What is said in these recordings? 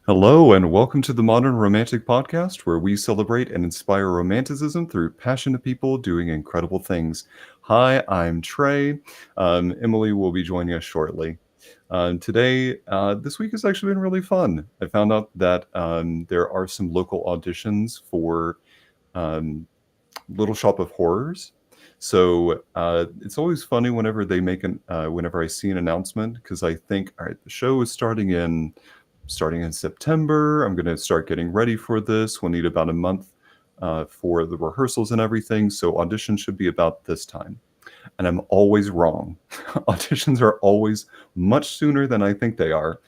Hello, and welcome to the Modern Romantic Podcast, where we celebrate and inspire romanticism through passionate people doing incredible things. Hi, I'm Trey. Emily will be joining us shortly. This week has actually been really fun. I found out that there are some local auditions for um, Little Shop of Horrors. So it's always funny whenever whenever I see an announcement, because I think, all right, the show is starting in September. I'm going to start getting ready for this. We'll need about a month for the rehearsals and everything. So auditions should be about this time. And I'm always wrong. Auditions are always much sooner than I think they are.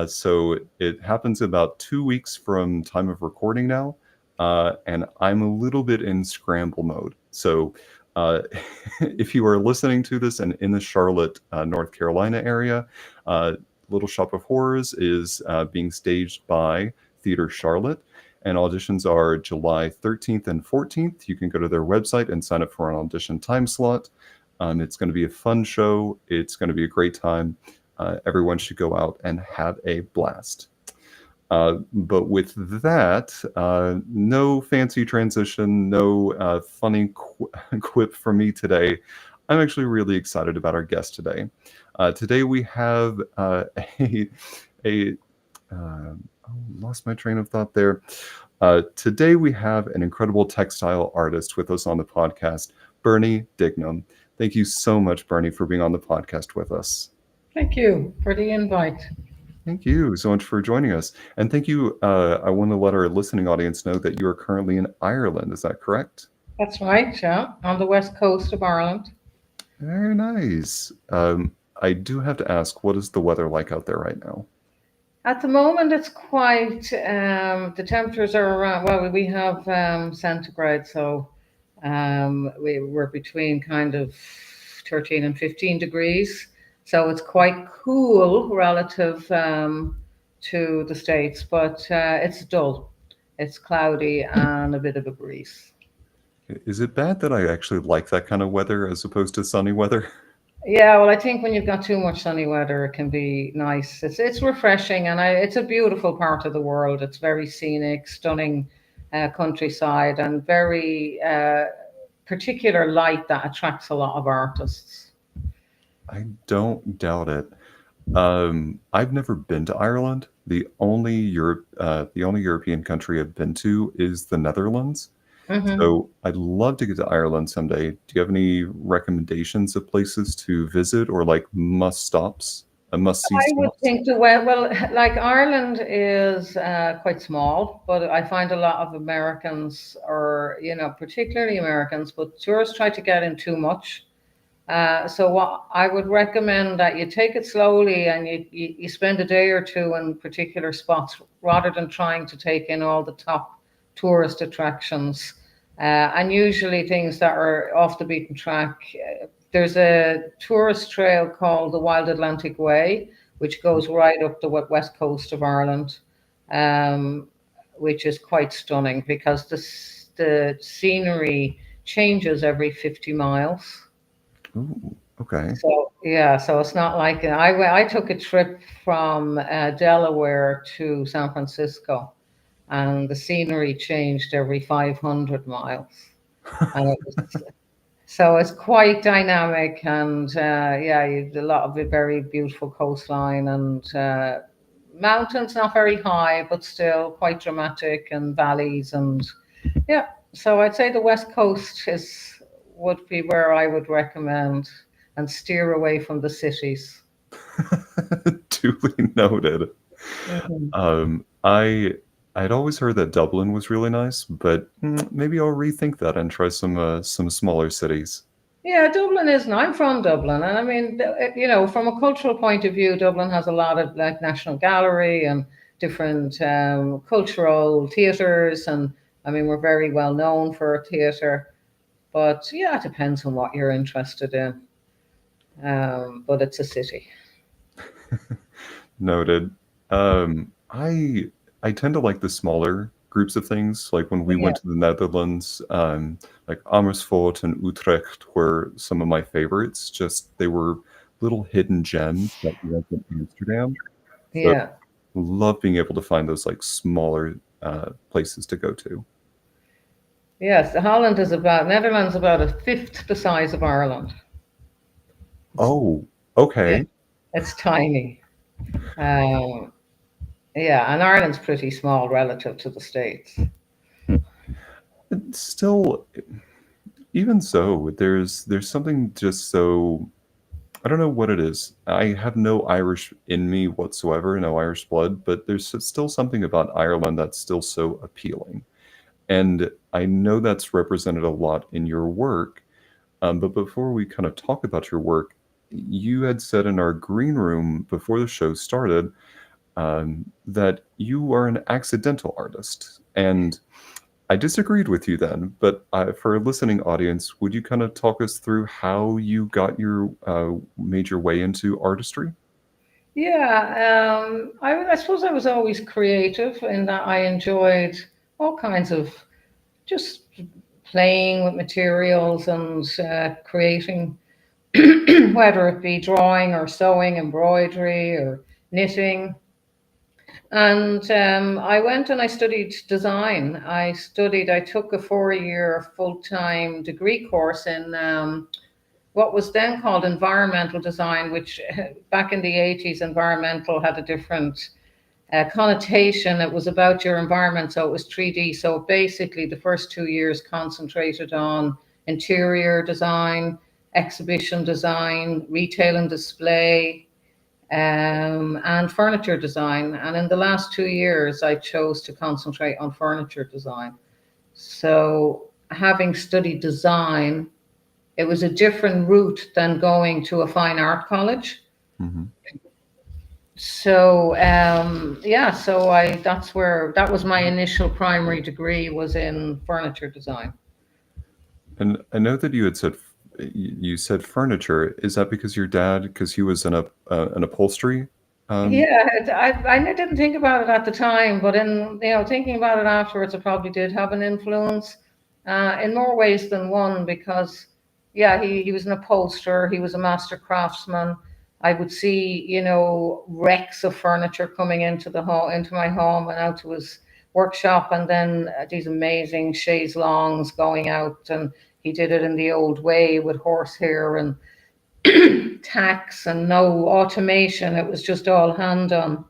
So it happens about 2 weeks from time of recording now. And I'm a little bit in scramble mode. So uh, if you are listening to this and in the Charlotte, North Carolina area, Little Shop of Horrors is being staged by Theater Charlotte, and auditions are July 13th and 14th. You can go to their website and sign up for an audition time slot. It's going to be a fun show. It's going to be a great time. Everyone should go out and have a blast. But with that, no fancy transition, no funny quip from me today. I'm actually really excited about our guest today. Today we have a lost my train of thought there. Today we have an incredible textile artist with us on the podcast, Bernie Dignam. Thank you so much, Bernie, for being on the podcast with us. Thank you for the invite. Thank you so much for joining us. And thank you. I want to let our listening audience know that you are currently in Ireland. Is that correct? That's right, yeah, on the west coast of Ireland. Very nice. I do have to ask, what is the weather like out there right now? At the moment, it's quite, the temperatures are around, well, we have centigrade, so we're between kind of 13 and 15 degrees. So it's quite cool relative to the States, but it's dull. It's cloudy and a bit of a breeze. Is it bad that I actually like that kind of weather as opposed to sunny weather? Yeah, well, I think when you've got too much sunny weather, it can be nice. It's refreshing, and it's a beautiful part of the world. It's very scenic, stunning countryside, and very particular light that attracts a lot of artists. I don't doubt it. I've never been to Ireland. The only European country I've been to is the Netherlands. Hmm. So I'd love to get to Ireland someday. Do you have any recommendations of places to visit or like must see I would stops? think the way, well, like Ireland is quite small, but I find a lot of Americans, or particularly Americans, but tourists try to get in too much. So what I would recommend that you take it slowly and you spend a day or two in particular spots rather than trying to take in all the top tourist attractions. And usually things that are off the beaten track. There's a tourist trail called the Wild Atlantic Way, which goes right up the west coast of Ireland, um, which is quite stunning because the scenery changes every 50 miles. Ooh, okay. So yeah, so it's not like I took a trip from Delaware to San Francisco, and the scenery changed every 500 miles, and so it's quite dynamic, and yeah, a lot of a very beautiful coastline and mountains, not very high, but still quite dramatic, and valleys, and yeah. So I'd say the West Coast is would be where I would recommend and steer away from the cities. Duly noted. Mhm. I'd always heard that Dublin was really nice, but maybe I'll rethink that and try some smaller cities. Yeah, Dublin is. I'm from Dublin, and I mean, from a cultural point of view, Dublin has a lot of like National Gallery and different cultural theatres, and I mean, we're very well known for theatre. But yeah, it depends on what you're interested in. But it's a city. Noted. I tend to like the smaller groups of things. Like when we Yeah. went to the Netherlands, like Amersfoort and Utrecht were some of my favorites. Just they were little hidden gems that you like in Amsterdam. So Yeah. Love being able to find those like smaller places to go to. Yes, Holland is about Netherlands about a fifth the size of Ireland. It's, Oh, yeah, okay. it's tiny. Um, yeah, and Ireland's pretty small relative to the States. Still, even so, there's something just so, I don't know what it is. I have no Irish in me whatsoever, no Irish blood, but there's still something about Ireland that's still so appealing. And I know that's represented a lot in your work. But before we kind of talk about your work, you had said in our green room before the show started that you are an accidental artist. And I disagreed with you then, but for a listening audience, would you kind of talk us through how you got your made your way into artistry? Yeah, I suppose I was always creative in that I enjoyed all kinds of just playing with materials and creating, whether it be drawing or sewing, embroidery or knitting. And I went and I studied design. I took a 4 year full time degree course in what was then called environmental design, which back in the 80s, environmental had a different connotation. It was about your environment, so it was 3D. So basically, the first 2 years concentrated on interior design, exhibition design, retail and display, and furniture design. And in the last 2 years, I chose to concentrate on furniture design. So, having studied design, it was a different route than going to a fine art college. Hmm. So yeah, so I that's where that was my initial primary degree was in furniture design. And I know that you had said you said furniture. Is that because your dad, because he was an upholstery? Um, Yeah, I didn't think about it at the time, but in thinking about it afterwards, it probably did have an influence in more ways than one. Because yeah, he was an upholsterer, he was a master craftsman. I would see wrecks of furniture coming into my home and out to his workshop, and then these amazing chaise longues going out, and he did it in the old way with horsehair and tax and no automation. It was just all hand done.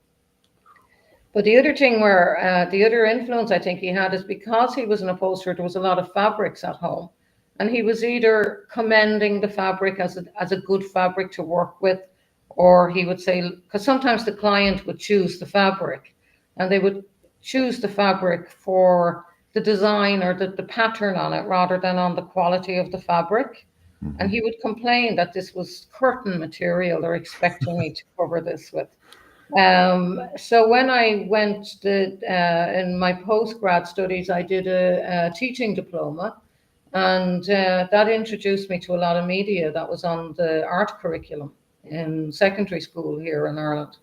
But the other thing where the other influence I think he had is because he was an upholsterer, there was a lot of fabrics at home. And he was either commending the fabric as a good fabric to work with, or he would say, because sometimes the client would choose the fabric and they would choose the fabric for the design or the pattern on it rather than on the quality of the fabric. And mhm. he would complain that this was curtain material they're expecting me to cover this with. So when I went in my postgrad studies, I did a teaching diploma, and that introduced me to a lot of media that was on the art curriculum in secondary school here in Ireland.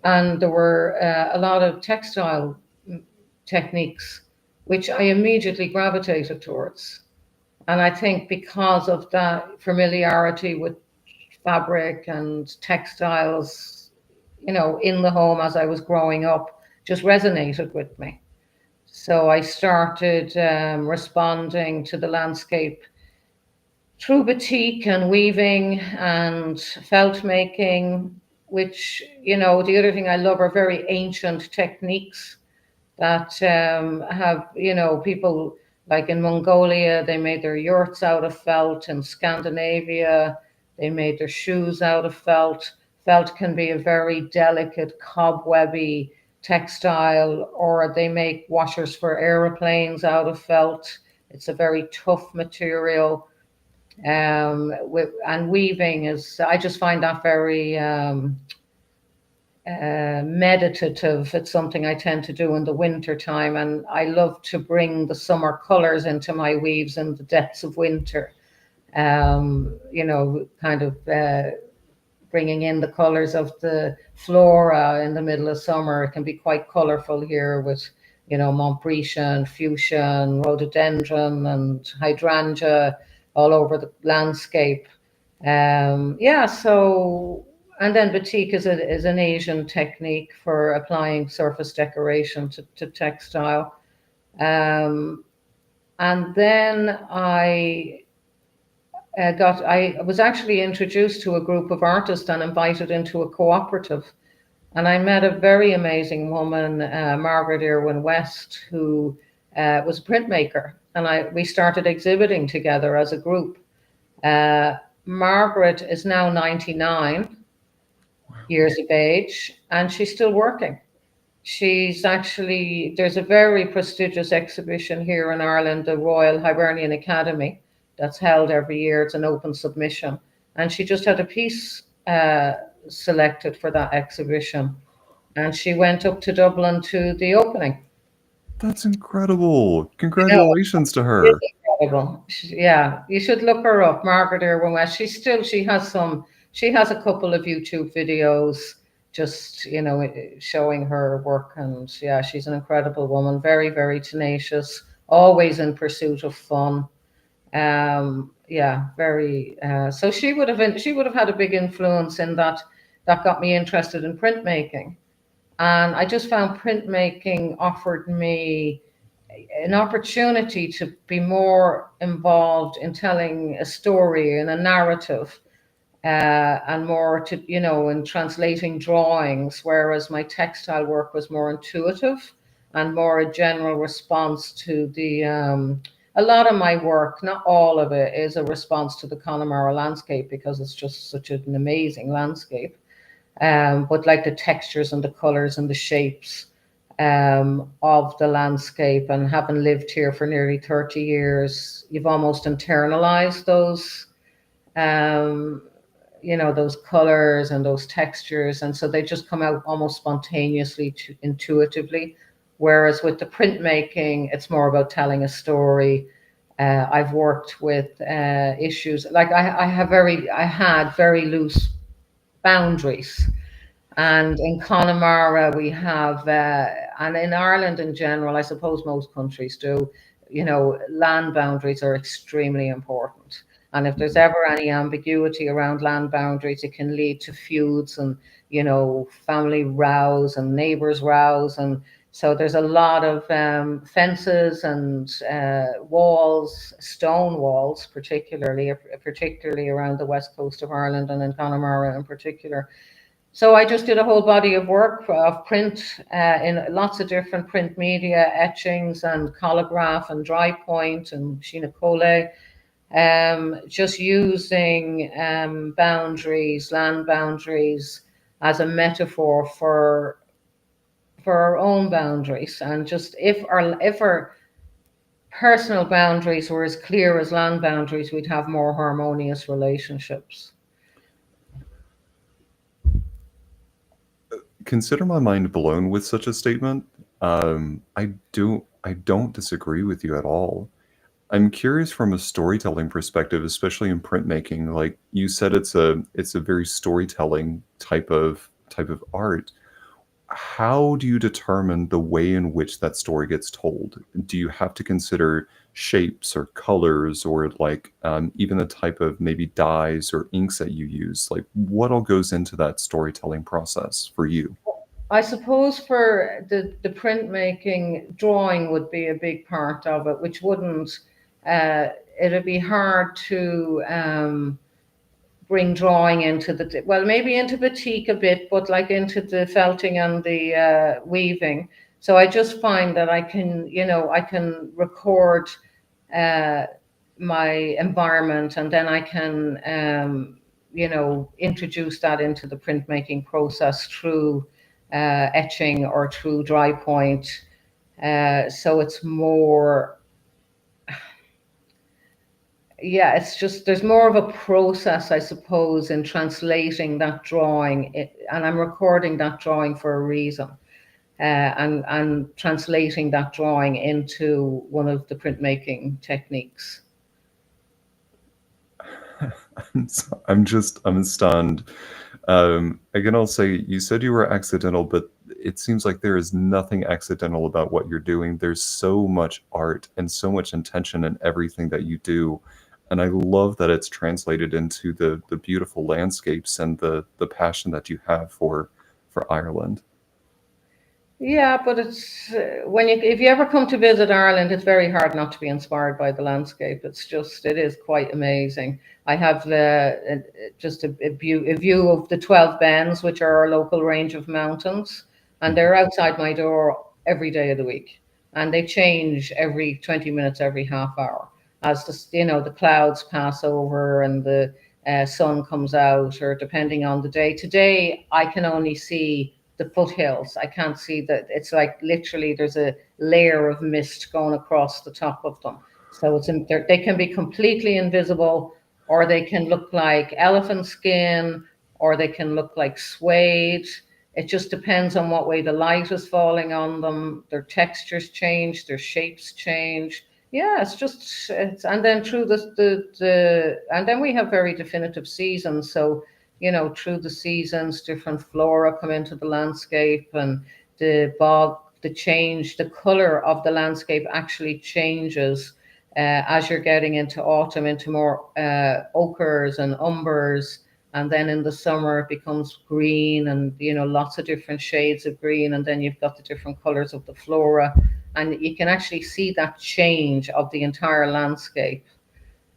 And there were a lot of textile techniques, which I immediately gravitated towards. And I think because of that familiarity with fabric and textiles, in the home as I was growing up, just resonated with me. So I started responding to the landscape through batik and weaving and felt making, which, the other thing I love are very ancient techniques that have, people like in Mongolia, they made their yurts out of felt. In Scandinavia, they made their shoes out of felt. Felt can be a very delicate, cobwebby textile, or they make washers for aeroplanes out of felt. It's a very tough material. And weaving is, I just find that very meditative. It's something I tend to do in the winter time, and I love to bring the summer colors into my weaves in the depths of winter. Kind of bringing in the colors of the flora in the middle of summer. It can be quite colorful here with, Montbretian, fuchsia, and rhododendron, and hydrangea all over the landscape. Yeah, so And then batik is an Asian technique for applying surface decoration to textile. Um, and then I was actually introduced to a group of artists and invited into a cooperative. And I met a very amazing woman, Margaret Irwin West, who was a printmaker. And we started exhibiting together as a group. Uh, Margaret is now 99 years of age, and she's still working. There's a very prestigious exhibition here in Ireland, the Royal Hibernian Academy, that's held every year. It's an open submission. And she just had a piece selected for that exhibition. And she went up to Dublin to the opening. That's incredible. You know, Congratulations to her. really incredible. Yeah, you should look her up, Margaret Irwin West. She has a couple of YouTube videos just, showing her work. And yeah, she's an incredible woman, very, very tenacious, always in pursuit of fun. Yeah, very, so she would have had a big influence in that got me interested in printmaking. And I just found printmaking offered me an opportunity to be more involved in telling a story and a narrative, and more in translating drawings, whereas my textile work was more intuitive and more a general response to a lot of my work, not all of it, is a response to the Connemara landscape because it's just such an amazing landscape. But like the textures and the colors and the shapes of the landscape, and having lived here for nearly 30 years, you've almost internalized um, those colors and those textures. And so they just come out almost spontaneously, intuitively. Whereas with the printmaking, it's more about telling a story. I've worked with issues like I had very loose boundaries. And in Connemara, we have, and in Ireland in general, I suppose most countries do, land boundaries are extremely important. And if there's ever any ambiguity around land boundaries, it can lead to feuds and, family rows and neighbors' rows. And so there's a lot of fences and walls, stone walls, particularly around the west coast of Ireland and in Connemara in particular. So I just did a whole body of work of print in lots of different print media, etchings and collograph and dry point and Sheena Cole, just using boundaries, land boundaries, as a metaphor for our own boundaries. And just if our personal boundaries were as clear as land boundaries, we'd have more harmonious relationships. Consider my mind blown with such a statement. I don't disagree with you at all. I'm curious from a storytelling perspective, especially in printmaking. Like you said, it's a very storytelling type of art. How do you determine the way in which that story gets told? Do you have to consider shapes or colors, or like even the type of maybe dyes or inks that you use? Like what all goes into that storytelling process for you? I suppose for the printmaking, drawing would be a big part of it, which wouldn't, uh, it'd be hard to bring drawing into well, maybe into batik a bit, but like into the felting and the weaving. So I just find that I can record uh, my environment, and then I can, introduce that into the printmaking process through etching or through dry point. So it's more, yeah, it's just there's more of a process, I suppose, in translating that drawing, and I'm recording that drawing for a reason, and translating that drawing into one of the printmaking techniques. I'm stunned. Again, I'll say you said you were accidental, but it seems like there is nothing accidental about what you're doing. There's so much art and so much intention in everything that you do. And I love that it's translated into the beautiful landscapes and the passion that you have for Ireland. Yeah, but it's when you if you ever come to visit Ireland, it's very hard not to be inspired by the landscape. It is quite amazing. I have just a view of the 12 Bens, which are our local range of mountains, and Mhm. they're outside my door every day of the week, and they change every 20 minutes, every half hour, as the clouds pass over and the sun comes out, or depending on the day. Today, I can only see the foothills. I can't see that. It's like literally there's a layer of mist going across the top of them. So they can be completely invisible, or they can look like elephant skin, or they can look like suede. It just depends on what way the light is falling on them. Their textures change, their shapes change. Yeah, and then through and then we have very definitive seasons. So through the seasons, different flora come into the landscape, and the color of the landscape actually changes as you're getting into autumn, into more ochres and umbers. And then in the summer, it becomes green, and lots of different shades of green. And then you've got the different colors of the flora, and you can actually see that change of the entire landscape.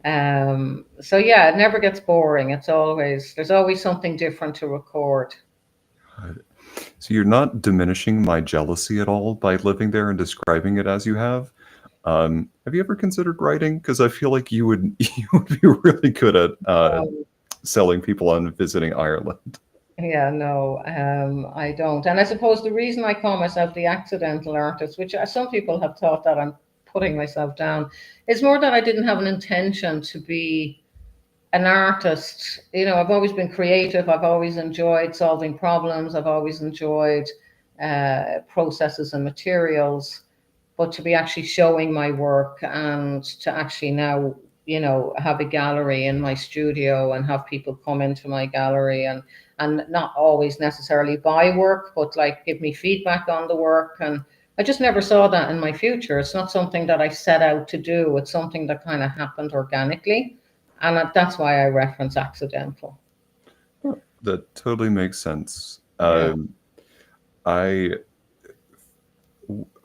So yeah, it never gets boring. There's always something different to record. So you're not diminishing my jealousy at all by living there and describing it as you have. Have you ever considered writing? Because I feel like you would you would be really good at Um, selling people on visiting Ireland. yeah, no, I don't. And I suppose the reason I call myself the accidental artist, which some people have thought that I'm putting myself down, is more that I didn't have an intention to be an artist. I've always been creative. I've always enjoyed solving problems. I've always enjoyed processes and materials. But to be actually showing my work, and to actually now, have a gallery in my studio and have people come into my gallery, and not always necessarily buy work, but like give me feedback on the work. And I just never saw that in my future. It's not something that I set out to do. It's something that kind of happened organically. And that's why I reference accidental. That totally makes sense. Yeah. I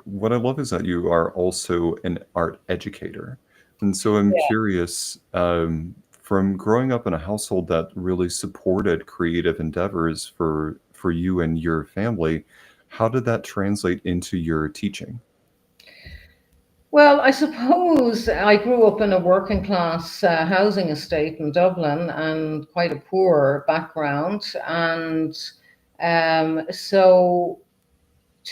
what I love is that you are also an art educator, and so I'm Yeah. curious. From growing up in a household that really supported creative endeavors for you and your family, how did that translate into your teaching? Well, I suppose I grew up in a working class housing estate in Dublin, and quite a poor background. And so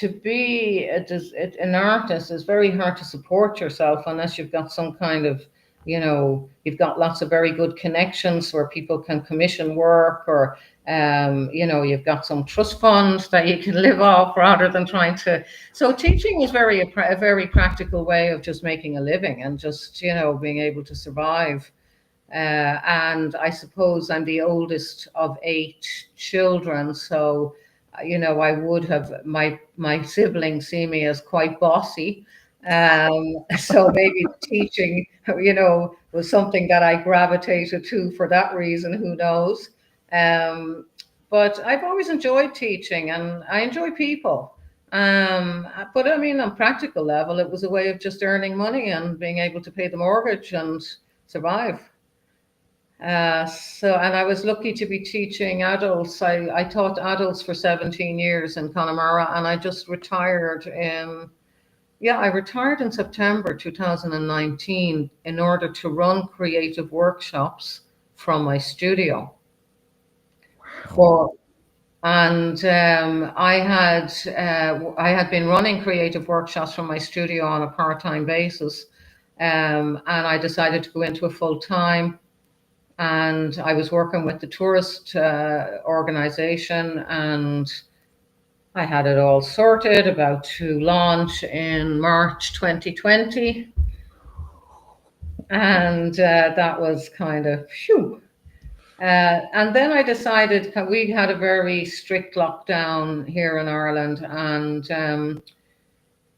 to be an artist is very hard to support yourself unless you've got some kind of, you've got lots of very good connections where people can commission work, or you've got some trust fund that you can live off rather than trying to. So teaching was a very practical way of just making a living, and just being able to survive. And I suppose I'm the oldest of eight children, so I would have my siblings see me as quite bossy. So maybe teaching, was something that I gravitated to for that reason. Who knows? Um, but I've always enjoyed teaching, and I enjoy people. But I mean, on practical level, it was a way of just earning money and being able to pay the mortgage and survive. And I was lucky to be teaching adults. I taught adults for 17 years in Connemara, and I just retired I retired in September 2019 in order to run creative workshops from my studio. Wow. For and I had been running creative workshops from my studio on a part-time basis, and I decided to go into a full-time. And I was working with the tourist organization, and I had it all sorted, about to launch in March 2020. And that was kind of phew. And then I decided, we had a very strict lockdown here in Ireland, and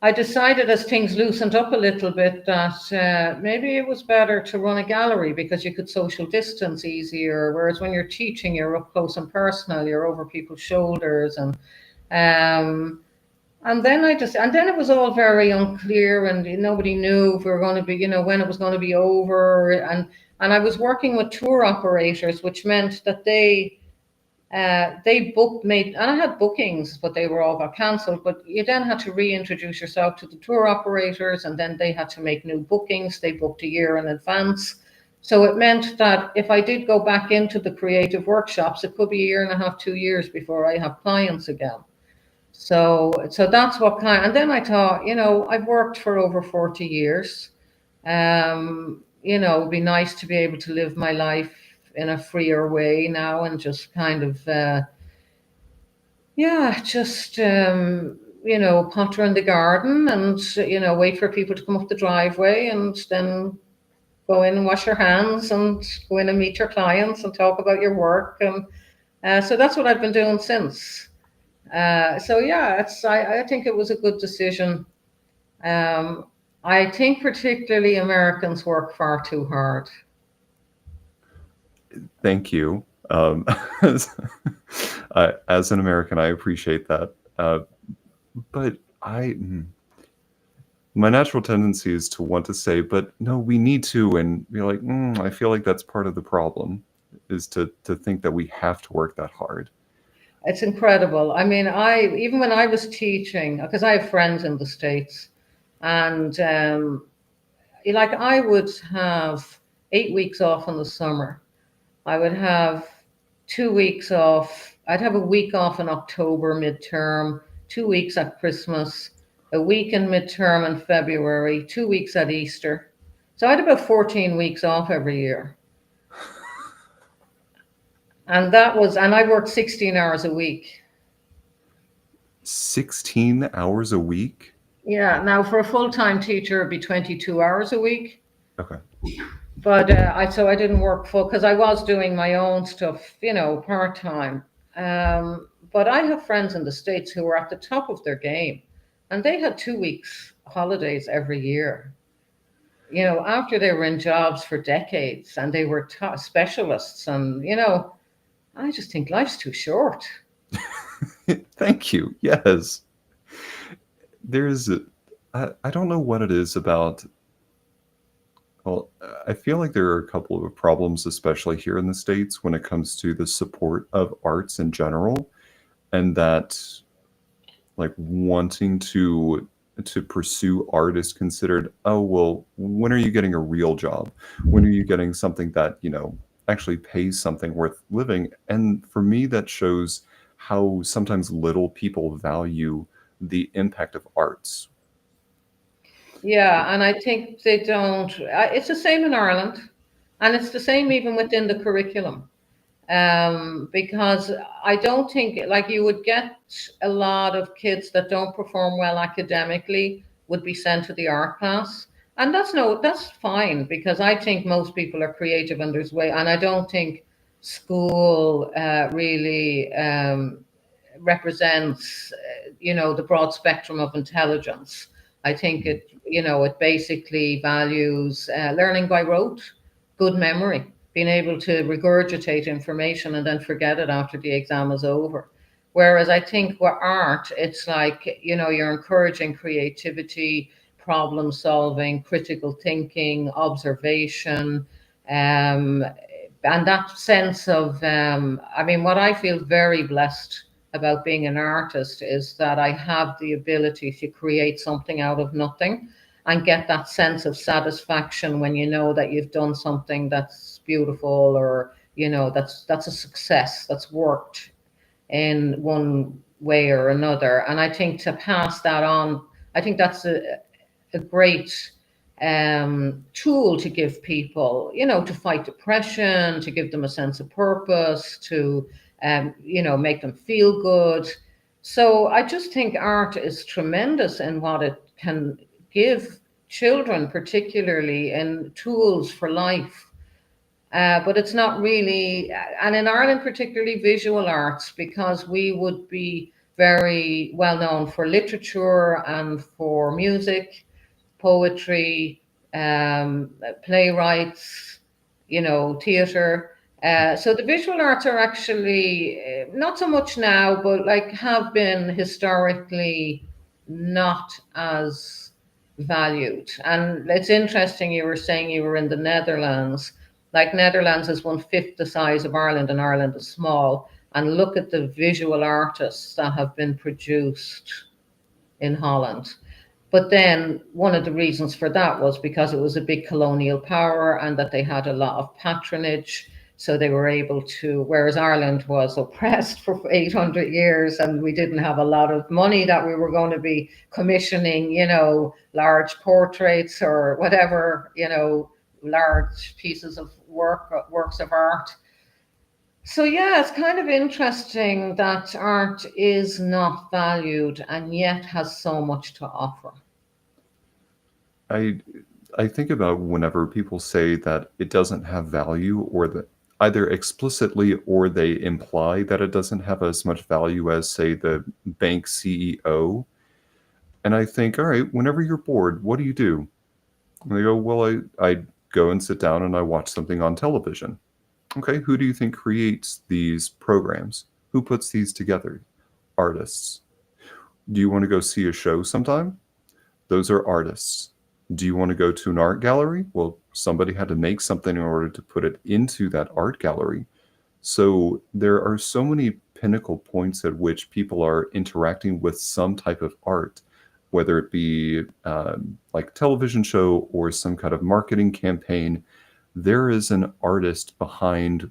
I decided as things loosened up a little bit that maybe it was better to run a gallery because you could social distance easier. Whereas when you're teaching, you're up close and personal, you're over people's shoulders, um, and then and then it was all very unclear, and nobody knew if we were going to be, when it was going to be over, and I was working with tour operators, which meant that they booked made and I had bookings, but they were all got cancelled. But you then had to reintroduce yourself to the tour operators, and then they had to make new bookings. They booked a year in advance. So it meant that if I did go back into the creative workshops, it could be a year and a half, 2 years before I have clients again. So that's what kind. And then I thought, I've worked for over 40 years. It'd be nice to be able to live my life in a freer way now and just kind of, yeah, just, potter in the garden and, wait for people to come up the driveway and then go in and wash your hands and go in and meet your clients and talk about your work. And so that's what I've been doing since. So yeah, I think it was a good decision. Um, I think particularly Americans work far too hard. Thank you. As, as an American, I appreciate that. But my natural tendency is to want to say, but no, we need to, and be like, I feel like that's part of the problem, is to think that we have to work that hard. It's incredible. I mean, I even when I was teaching, because I have friends in the States, and like I would have 8 weeks off in the summer. I would have 2 weeks off. I'd have a week off in October midterm, 2 weeks at Christmas, a week in midterm in February, 2 weeks at Easter. So I had about 14 weeks off every year. And I worked 16 hours a week. 16 hours a week? Yeah, now for a full-time teacher, it'd be 22 hours a week. Okay. But I didn't work full because I was doing my own stuff, part time. But I have friends in the States who were at the top of their game, and they had 2 weeks holidays every year. After they were in jobs for decades and they were specialists, and I just think life's too short. Thank you. Yes. There's, I don't know what it is about. Well, I feel like there are a couple of problems, especially here in the States, when it comes to the support of arts in general, and that like wanting to pursue art is considered, oh well, when are you getting a real job? When are you getting something that, actually pays something worth living? And for me, that shows how sometimes little people value the impact of arts. Yeah, and I think they don't. It's the same in Ireland, and it's the same even within the curriculum. Because I don't think like you would get a lot of kids that don't perform well academically would be sent to the art class. And that's fine because I think most people are creative and there's way, and I don't think school really represents, the broad spectrum of intelligence. I think it basically values learning by rote, good memory, being able to regurgitate information and then forget it after the exam is over. Whereas I think with art, it's like, you're encouraging creativity, problem solving, critical thinking, observation, um, and that sense of, I mean, what I feel very blessed about being an artist is that I have the ability to create something out of nothing and get that sense of satisfaction when you know that you've done something that's beautiful, or that's a success, that's worked in one way or another. And I think to pass that on, I think that's a great tool to give people, to fight depression, to give them a sense of purpose, to, make them feel good. So I just think art is tremendous in what it can give children, particularly in tools for life. But it's not really, and in Ireland, particularly visual arts, because we would be very well known for literature and for music, poetry, playwrights, theater. So the visual arts are actually not so much now, but like have been historically not as valued. And it's interesting you were saying you were in the Netherlands. Like Netherlands is one fifth the size of Ireland, and Ireland is small. And look at the visual artists that have been produced in Holland. But then one of the reasons for that was because it was a big colonial power and that they had a lot of patronage. So they were able to, whereas Ireland was oppressed for 800 years and we didn't have a lot of money that we were going to be commissioning, large portraits or whatever, large pieces of works of art. So yeah, it's kind of interesting that art is not valued and yet has so much to offer. I I think about whenever people say that it doesn't have value, or that either explicitly or they imply that it doesn't have as much value as, say, the bank CEO. And I think, all right, whenever you're bored, what do you do? And they go, well, I go and sit down and I watch something on television. Okay, who do you think creates these programs? Who puts these together? Artists. Do you want to go see a show sometime? Those are artists. Do you want to go to an art gallery? Well, somebody had to make something in order to put it into that art gallery. So there are so many pinnacle points at which people are interacting with some type of art, whether it be like a television show or some kind of marketing campaign. There is an artist behind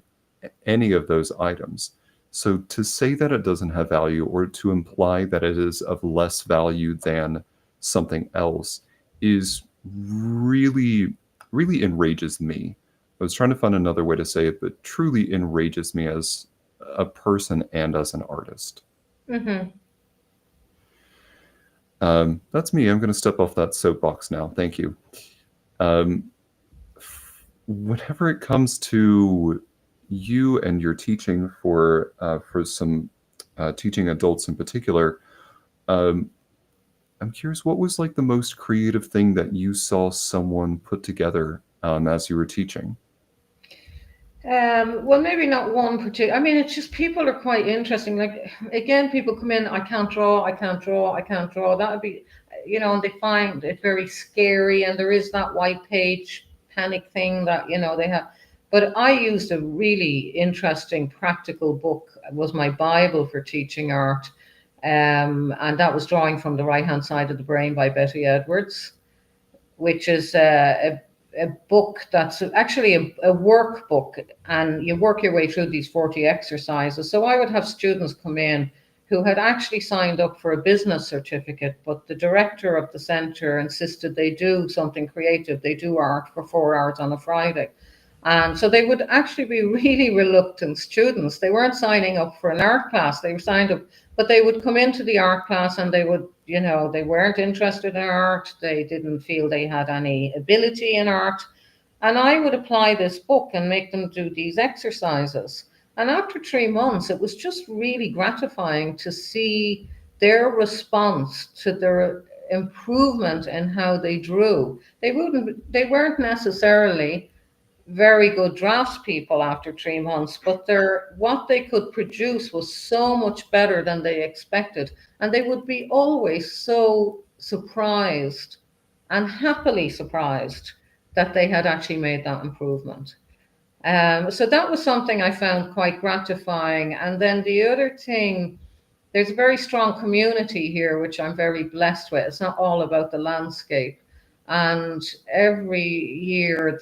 any of those items. So to say that it doesn't have value, or to imply that it is of less value than something else, is really, really enrages me. I was trying to find another way to say it, but truly enrages me as a person and as an artist. Hmm. That's me. I'm going to step off that soapbox now. Thank you. Um, Whenever it comes to you and your teaching for some teaching adults in particular, um, I'm curious, what was like the most creative thing that you saw someone put together as you were teaching? Well, maybe not one particular. I mean, it's just people are quite interesting. Like, again, people come in, I can't draw, I can't draw, I can't draw. That would be, and they find it very scary. And there is that white page panic thing that, they have. But I used a really interesting practical book. It was my Bible for teaching art. And that was Drawing from the Right-Hand Side of the Brain by Betty Edwards, which is a book that's actually a workbook, and you work your way through these 40 exercises. So I would have students come in who had actually signed up for a business certificate, but the director of the center insisted they do something creative. They do art for 4 hours on a Friday. And so they would actually be really reluctant students. They weren't signing up for an art class. They were signed up, but they would come into the art class and they would, they weren't interested in art. They didn't feel they had any ability in art. And I would apply this book and make them do these exercises. And after 3 months, it was just really gratifying to see their response to their improvement in how they drew. They weren't necessarily very good draftspeople after 3 months, but what they could produce was so much better than they expected. And they would be always so surprised and happily surprised that they had actually made that improvement. So that was something I found quite gratifying. And then the other thing, there's a very strong community here, which I'm very blessed with. It's not all about the landscape. And every year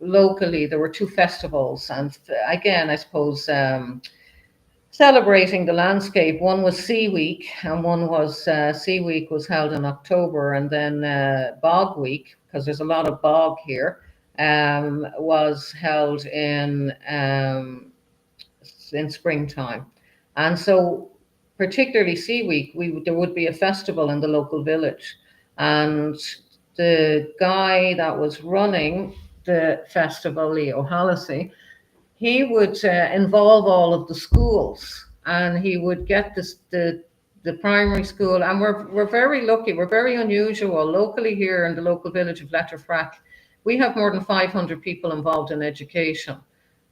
locally there were two festivals. And again, I suppose celebrating the landscape. One was Sea Week, and one was Sea Week was held in October, and then Bog Week, because there's a lot of bog here, was held in springtime. And so, particularly Sea Week, there would be a festival in the local village, and the guy that was running the festival, Leo Hallisey, he would involve all of the schools. and he would get the primary school. And we're very lucky. We're very unusual locally here in the local village of Letterfrack. We have more than 500 people involved in education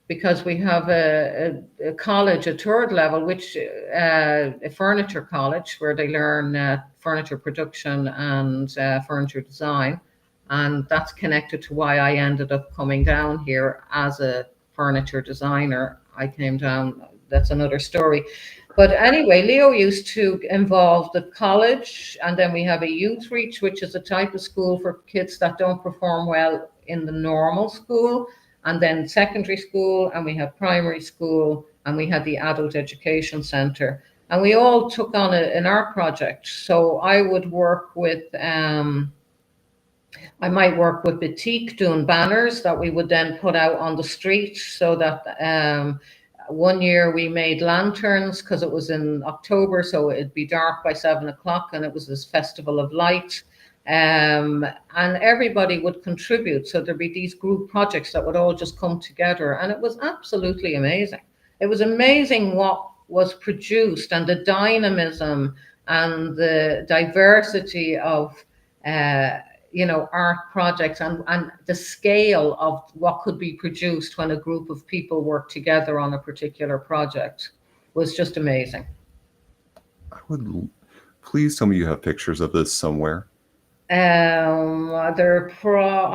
because we have a college, a third level, which a furniture college where they learn furniture production and furniture design, and that's connected to why I ended up coming down here as a furniture designer. I came down. That's another story. But anyway, Leo used to involve the college, and then we have a youth reach, which is a type of school for kids that don't perform well in the normal school, and then secondary school, and we have primary school, and we had the adult education centre. And we all took on an art project. So I might work with Batik doing banners that we would then put out on the street so that one year we made lanterns because it was in October, so it'd be dark by 7 o'clock, and it was this festival of light. And everybody would contribute. So there'd be these group projects that would all just come together. And it was absolutely amazing. It was amazing what was produced and the dynamism and the diversity of art projects and the scale of what could be produced when a group of people work together on a particular project was just amazing. I would please tell me you have pictures of this somewhere. They're pro.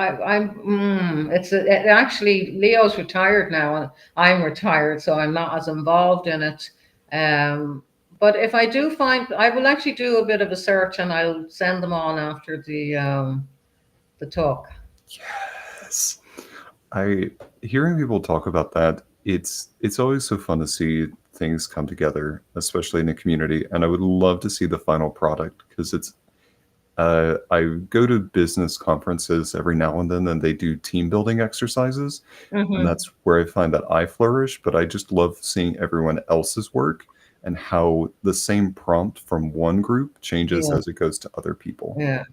Actually Leo's retired now, and I'm retired, so I'm not as involved in it. But if I do find, I will actually do a bit of a search, and I'll send them on after the talk. Yes. I hearing people talk about that, it's always so fun to see things come together, especially in a community. And I would love to see the final product because I go to business conferences every now and then, and they do team building exercises, and Hmm. that's where I find that I flourish. But I just love seeing everyone else's work and how the same prompt from one group changes Yeah, as it goes to other people. yeah.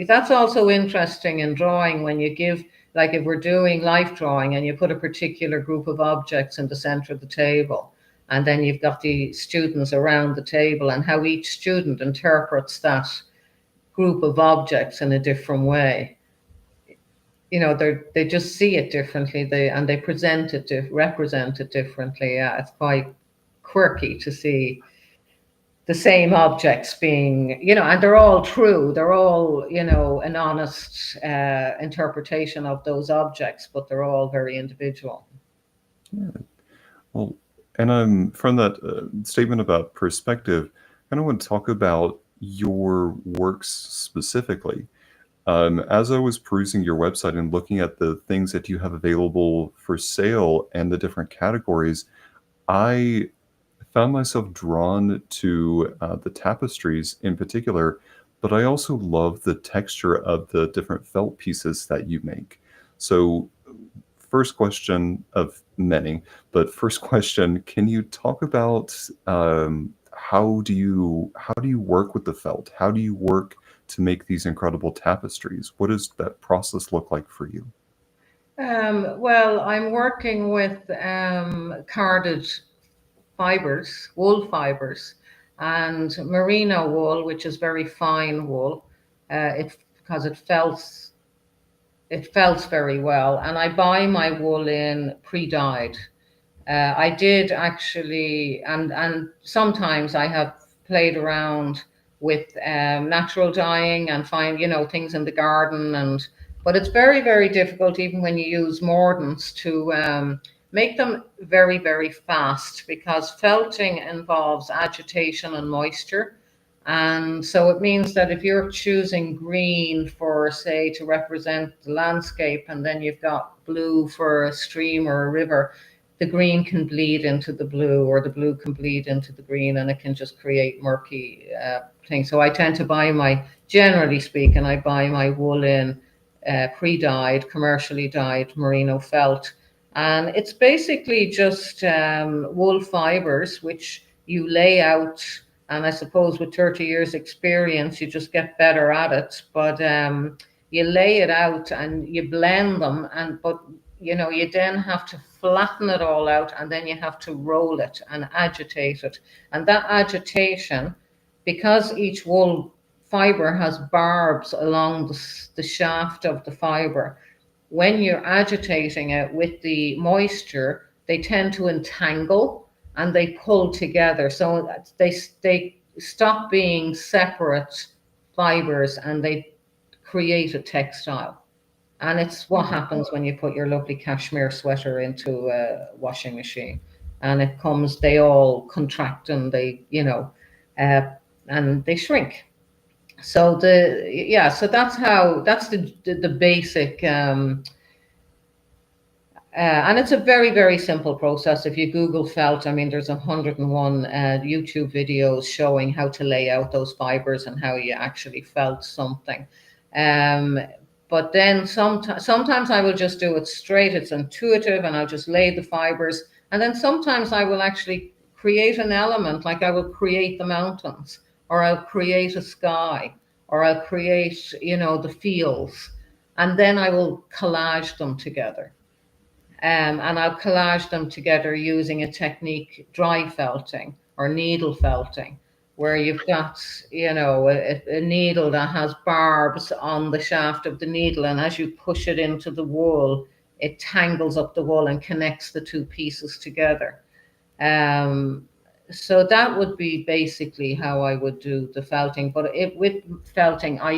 That's also interesting in drawing when you give, like if we're doing life drawing and you put a particular group of objects in the center of the table, and then you've got the students around the table, and how each student interprets that group of objects in a different way. They just see it differently, they represent it differently. Yeah, it's quite quirky to see the same objects being, and they're all true. They're all, an honest interpretation of those objects, but they're all very individual. Yeah. Well, and from that statement about perspective, I kind of want to talk about your works specifically. As I was perusing your website and looking at the things that you have available for sale and the different categories, I found myself drawn to the tapestries in particular, but I also love the texture of the different felt pieces that you make. So, first question of many, but first question: can you talk about how do you work with the felt? How do you work to make these incredible tapestries? What does that process look like for you? Well, I'm working with carded fibers, wool fibers, and merino wool, which is very fine wool. It because it felts very well, and I buy my wool in pre-dyed. I did actually, and sometimes I have played around with natural dyeing and find things in the garden, but it's very very difficult even when you use mordants to make them very very fast because felting involves agitation and moisture. And so it means that if you're choosing green for, say, to represent the landscape, and then you've got blue for a stream or a river, the green can bleed into the blue, or the blue can bleed into the green, and it can just create murky things. So I tend to generally speaking, I buy my wool in pre-dyed, commercially dyed merino felt. And it's basically just wool fibers, which you lay out. And I suppose with 30 years experience, you just get better at it. But you lay it out and you blend them. But you then have to flatten it all out, and then you have to roll it and agitate it. And that agitation, because each wool fiber has barbs along the shaft of the fiber, when you're agitating it with the moisture, they tend to entangle and they pull together. So they stop being separate fibers and they create a textile. And it's what happens when you put your lovely cashmere sweater into a washing machine. And it comes, they all contract and uh, and they shrink. So so that's the basic, and it's a very, very simple process. If you Google felt, I mean, there's 101 YouTube videos showing how to lay out those fibers and how you actually felt something. Um, but then sometimes I will just do it straight. It's intuitive, and I'll just lay the fibers. And then sometimes I will actually create an element, like I will create the mountains, or I'll create a sky, or I'll create, the fields, and then I will collage them together. And I'll collage them together using a technique, dry felting or needle felting, where you've got, a needle that has barbs on the shaft of the needle, and as you push it into the wool, it tangles up the wool and connects the two pieces together. Um, so that would be basically how I would do the felting. But with felting, I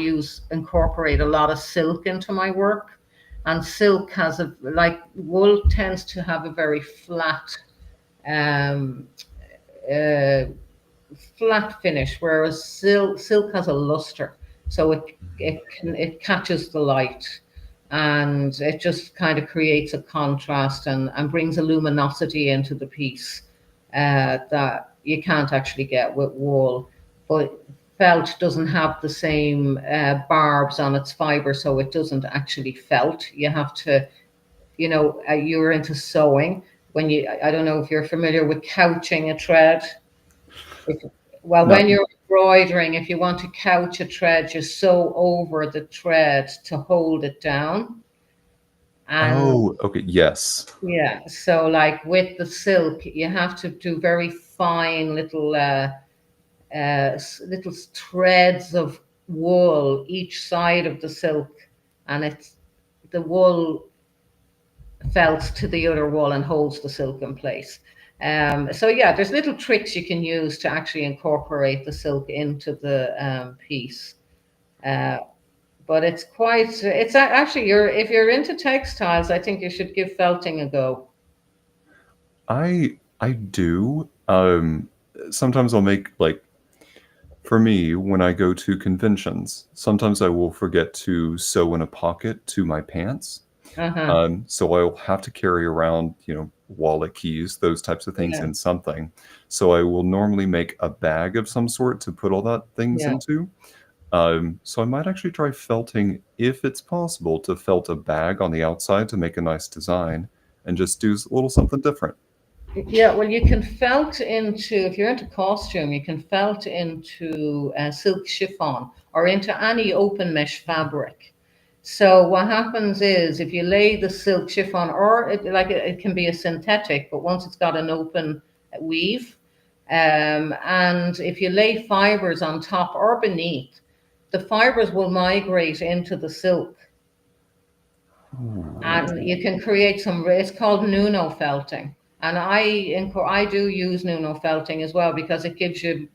incorporate a lot of silk into my work, and silk has like wool tends to have a very um, uh, flat finish, whereas silk has a luster, so it catches the light, and it just kind of creates a contrast and brings a luminosity into the piece that you can't actually get with wool. But felt doesn't have the same barbs on its fiber, so it doesn't actually felt. You have to, you're into sewing. I don't know if you're familiar with couching a thread. If, well, Not. when you're embroidering, if you want to couch a thread, you sew over the thread to hold it down. And Oh, okay. Yes. yeah, so like with the silk, you have to do very fine little threads of wool each side of the silk, and it's the wool felts to the other wool and holds the silk in place. So yeah, there's little tricks you can use to actually incorporate the silk into the piece. Uh, but actually, if you're into textiles, I think you should give felting a go. I do. Sometimes I'll make like for me when I go to conventions, sometimes I will forget to sew in a pocket to my pants. Uh-huh. So I'll have to carry around, wallet keys, those types of things Yeah, in something. So I will normally make a bag of some sort to put all that things yeah. into. So I might actually try felting, if it's possible, to felt a bag on the outside to make a nice design and just do a little something different. Yeah, well, you can felt into, if you're into costume, you can felt into silk chiffon or into any open mesh fabric. So what happens is if you lay the silk chiffon, or it can be a synthetic, but once it's got an open weave, and if you lay fibers on top or beneath, the fibers will migrate into the silk, and you can create some. It's called Nuno felting, and I do use Nuno felting as well because it gives you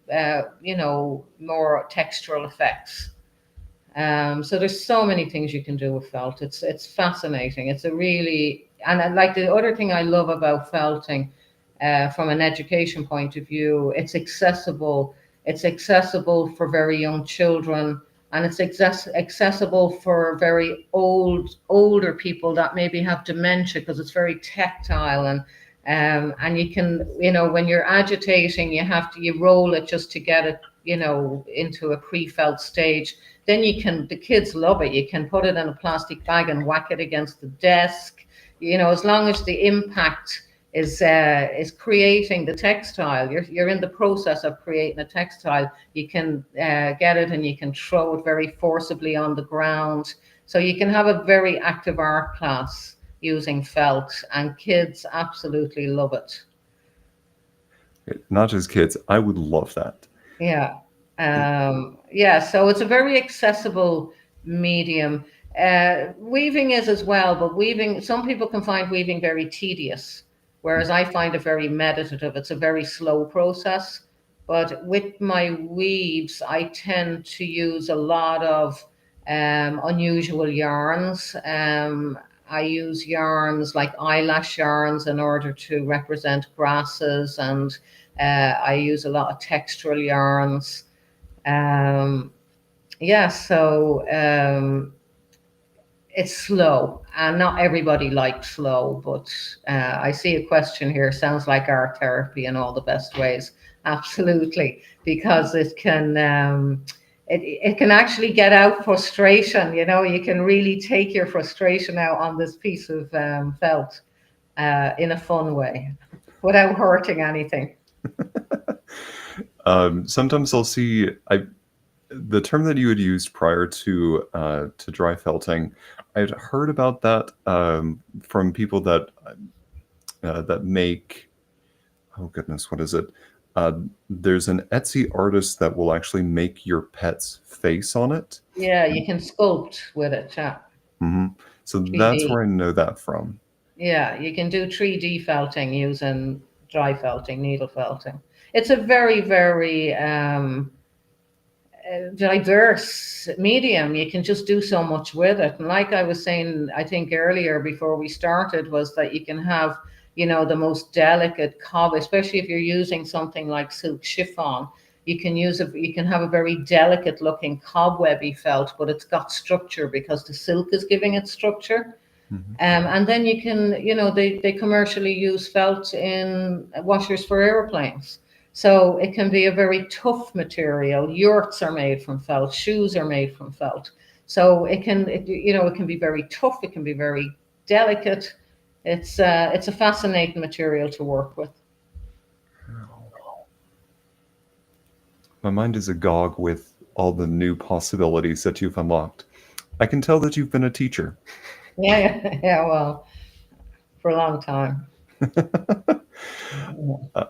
more textural effects. So there's so many things you can do with felt. It's fascinating. It's a really, and like the other thing I love about felting, from an education point of view, it's accessible. It's accessible for very young children, and it's accessible for very older people that maybe have dementia, because it's very tactile, and you can, when you're agitating, you roll it just to get it, into a pre-felt stage. Then the kids love it. You can put it in a plastic bag and whack it against the desk. As long as the impact is creating the textile. You're in the process of creating a textile. You can get it and you can throw it very forcibly on the ground. So you can have a very active art class using felt, and kids absolutely love it. Not just kids. I would love that. Yeah. Yeah, so it's a very accessible medium. Weaving is as well, but weaving, some people can find weaving very tedious, whereas I find it very meditative. It's a very slow process. But with my weaves, I tend to use a lot of unusual yarns. I use yarns like eyelash yarns in order to represent grasses, and I use a lot of textural yarns. Um, yeah, so it's slow, and not everybody likes slow, but I see a question here. Sounds like art therapy in all the best ways. Absolutely, because it can actually get out frustration. You know, you can really take your frustration out on this piece of felt in a fun way, without hurting anything. Sometimes I'll see the term that you had used prior to dry felting. I'd heard about that from people that make, oh goodness, what is it? Uh, there's an Etsy artist that will actually make your pet's face on it. Yeah, you can sculpt with it. Yeah. Hmm. So that's 3D. where I know that from. Yeah, you can do 3D felting using dry felting, needle felting. It's a very, very diverse medium. You can just do so much with it. And like I was saying, I think earlier before we started, was that you can have, the most delicate cob, especially if you're using something like silk chiffon. You can have a very delicate looking cobwebby felt, but it's got structure because the silk is giving it structure. Hmm. And then you can, they commercially use felt in washers for airplanes. So it can be a very tough material. Yurts are made from felt, shoes are made from felt. So it can be very tough, it can be very delicate. It's a fascinating material to work with. My mind is agog with all the new possibilities that you've unlocked. I can tell that you've been a teacher. Yeah, yeah, yeah, well, for a long time. Uh,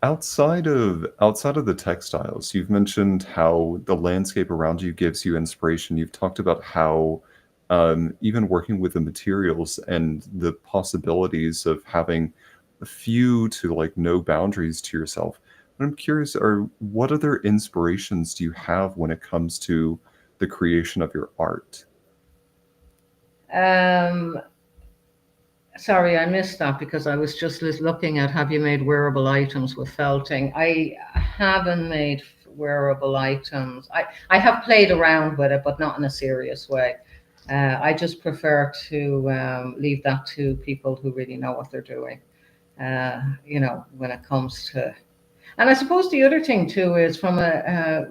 outside of the textiles, you've mentioned how the landscape around you gives you inspiration. You've talked about how even working with the materials and the possibilities of having a few to like no boundaries to yourself. But I'm curious, what other inspirations do you have when it comes to the creation of your art? Um, Sorry, I missed that because I was just looking at, have you made wearable items with felting? I haven't made wearable items. I have played around with it, but not in a serious way. I just prefer to leave that to people who really know what they're doing, when it comes to. And I suppose the other thing too is from a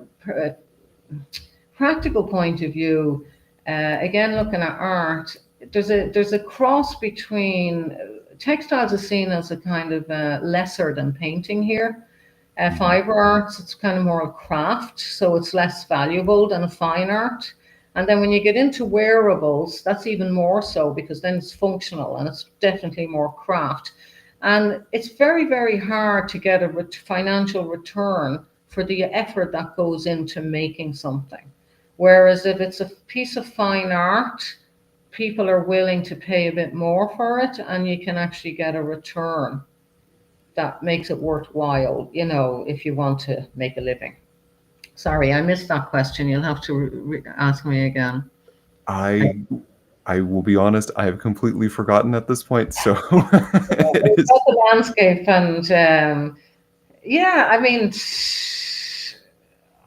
practical point of view, again looking at art, there's a cross between textiles is seen as a kind of lesser than painting here. Mhm. Fiber arts, it's kind of more a craft, so it's less valuable than a fine art. And then when you get into wearables, that's even more so because then it's functional and it's definitely more craft. And it's very, very hard to get a financial return for the effort that goes into making something. Whereas if it's a piece of fine art, people are willing to pay a bit more for it and you can actually get a return that makes it worthwhile, if you want to make a living. Sorry, I missed that question. You'll have to ask me again. I I will be honest, I have completely forgotten at this point, so it It's is. about the landscape, and yeah, I mean,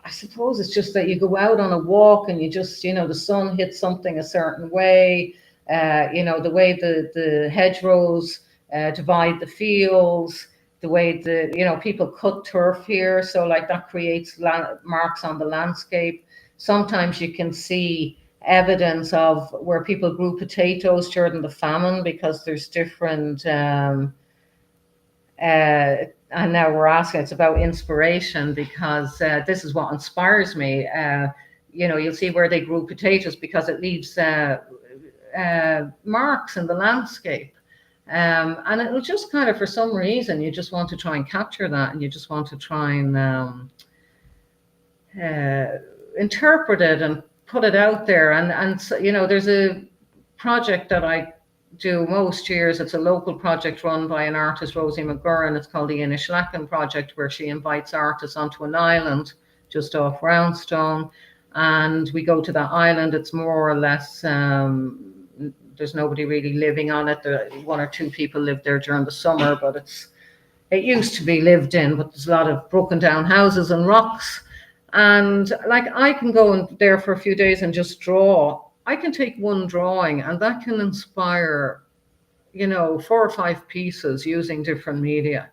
I suppose it's just that you go out on a walk and you just, the sun hits something a certain way, the way the hedgerows divide the fields, the way people cut turf here. So, like, that creates marks on the landscape. Sometimes you can see evidence of where people grew potatoes during the famine because there's different. And now we're asking, it's about inspiration because this is what inspires me. You'll see where they grew potatoes because it leaves marks in the landscape. And it was just kind of, for some reason, you just want to try and capture that, and you just want to try and uh, interpret it and put it out there. And so, there's a project that I do most years. It's a local project run by an artist, Rosie McGurran. It's called the Inishlacken Project, where she invites artists onto an island just off Roundstone. And we go to that island. It's more or less, there's nobody really living on it. There, one or two people live there during the summer, but it used to be lived in, but there's a lot of broken down houses and rocks. And like, I can go in there for a few days and just draw. I can take one drawing and that can inspire, 4 or 5 pieces using different media.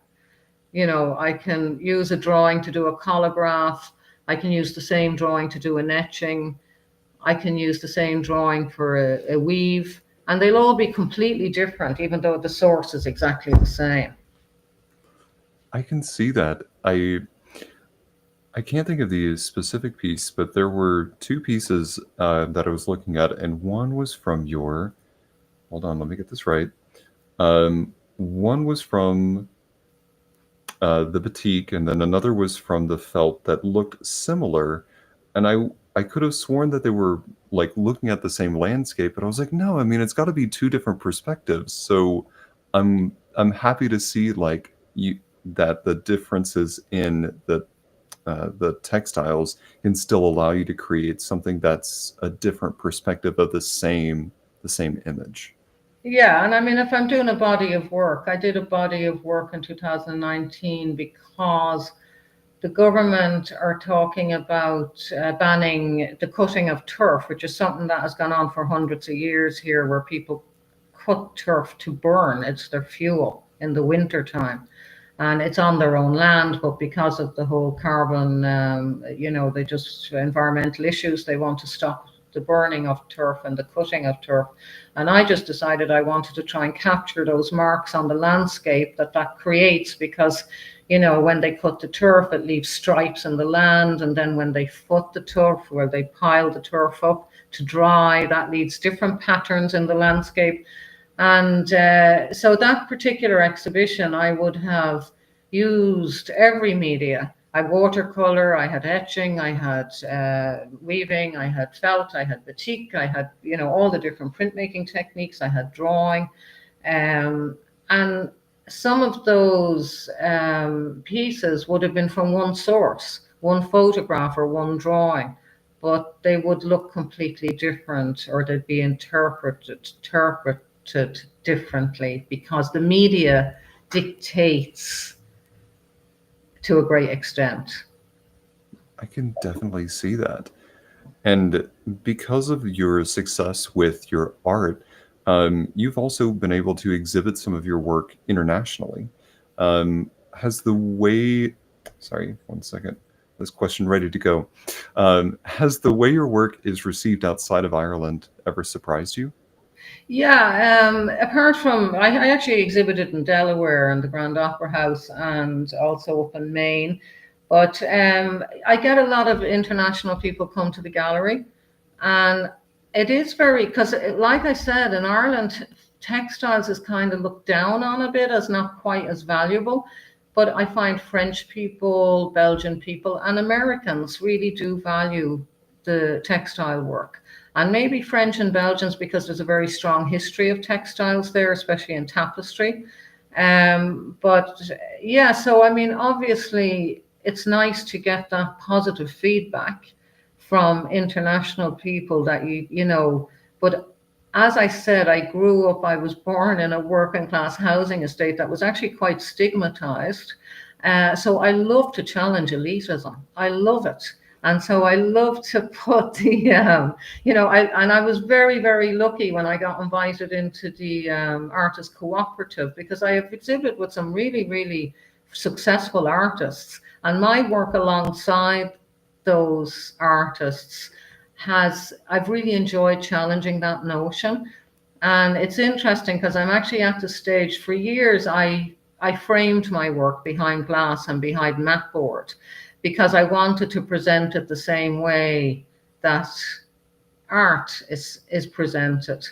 I can use a drawing to do a collograph. I can use the same drawing to do an etching. I can use the same drawing for a weave, and they'll all be completely different, even though the source is exactly the same. I can see that. I can't think of the specific piece, but there were two pieces that I was looking at, and one was from your. Hold on, let me get this right. One was from the batik, and then another was from the felt that looked similar. And I could have sworn that they were like looking at the same landscape, but I was like, no, I mean it's got to be two different perspectives. So I'm happy to see like you that the differences in the textiles can still allow you to create something that's a different perspective of the same image. Yeah, and I mean, if I'm doing a body of work, I did a body of work in 2019 because the government are talking about banning the cutting of turf, which is something that has gone on for hundreds of years here, where people cut turf to burn. It's their fuel in the winter time. And it's on their own land, but because of the whole carbon, they just, environmental issues, they want to stop the burning of turf and the cutting of turf. And I just decided I wanted to try and capture those marks on the landscape that creates, because, when they cut the turf, it leaves stripes in the land. And then when they foot the turf, where they pile the turf up to dry, that leaves different patterns in the landscape. And so that particular exhibition, I would have used every media. I had watercolor, I had etching, I had weaving, I had felt, I had batik, I had, all the different printmaking techniques, I had drawing. And some of those pieces would have been from one source, one photograph or one drawing, but they would look completely different, or they'd be interpreted differently, because the media dictates to a great extent. I can definitely see that. And because of your success with your art, you've also been able to exhibit some of your work internationally. Has the way, sorry, one second, this question ready to go. Has the way your work is received outside of Ireland ever surprised you? Yeah, apart from, I actually exhibited in Delaware in the Grand Opera House, and also up in Maine. But I get a lot of international people come to the gallery, and it is very, because like I said, in Ireland, textiles is kind of looked down on a bit as not quite as valuable. But I find French people, Belgian people, and Americans really do value the textile work. And maybe French and Belgians, because there's a very strong history of textiles there, especially in tapestry. But yeah, so I mean, obviously, it's nice to get that positive feedback from international people that but as I said, I grew up, I was born in a working class housing estate that was actually quite stigmatized. So I love to challenge elitism. I love it. And so I love to put I was very, very lucky when I got invited into the artist cooperative, because I have exhibited with some really, really successful artists. And my work alongside those artists I've really enjoyed challenging that notion. And it's interesting because I'm actually at the stage, for years, I framed my work behind glass and behind mat board, because I wanted to present it the same way that art is presented.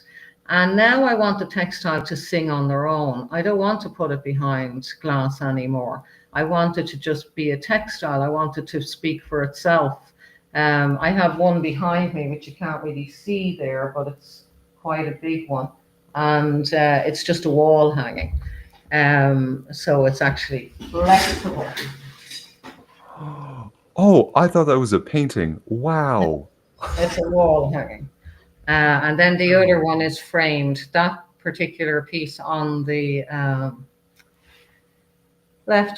And now I want the textile to sing on their own. I don't want to put it behind glass anymore. I want it to just be a textile. I want it to speak for itself. I have one behind me, which you can't really see there, but it's quite a big one. And it's just a wall hanging. So it's actually flexible. Oh, I thought that was a painting. Wow. It's a wall hanging. And then the other one is framed. That particular piece on the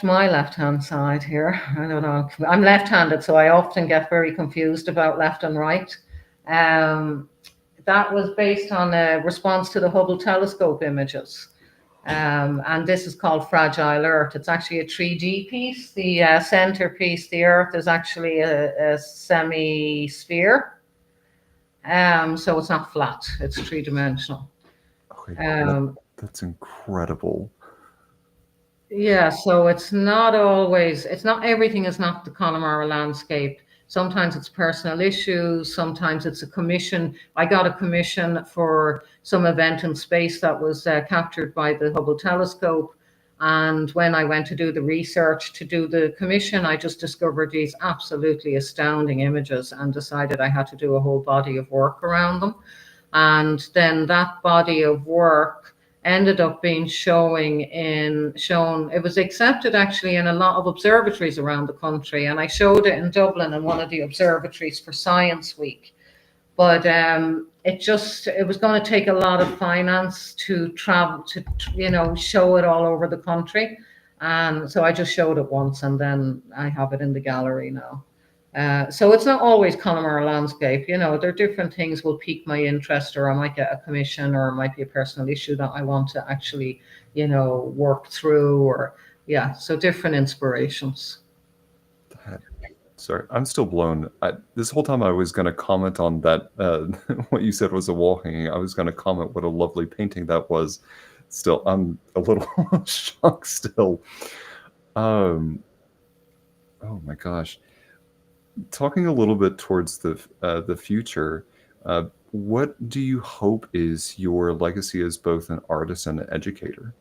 my left hand side here. I don't know. I'm left handed, so I often get very confused about left and right. Um, that was based on a response to the Hubble telescope images. And this is called Fragile Earth. It's actually a 3D piece. The center piece, the Earth, is actually a semi sphere. So it's not flat, it's three dimensional. Okay, Um, that's incredible. yeah, so it's not everything is not the Connemara landscape. Sometimes it's personal issues, sometimes it's a commission. I got a commission for some event in space that was captured by the Hubble telescope. And when I went to do the research to do the commission, I just discovered these absolutely astounding images and decided I had to do a whole body of work around them. And then that body of work ended up being shown. It was accepted actually in a lot of observatories around the country, and I showed it in Dublin in one of the observatories for Science Week. But it was going to take a lot of finance to travel to show it all over the country, and so I just showed it once, and then I have it in the gallery now. So it's not always Connemara landscape. There are different things will pique my interest, or I might get a commission, or it might be a personal issue that I want to actually, work through, or yeah, so different inspirations. Sorry, I'm still blown. This whole time I was going to comment on that. What you said was a wall hanging. I was going to comment what a lovely painting that was. Still, I'm a little shocked still. Oh my gosh. Talking a little bit towards the future, what do you hope is your legacy as both an artist and an educator?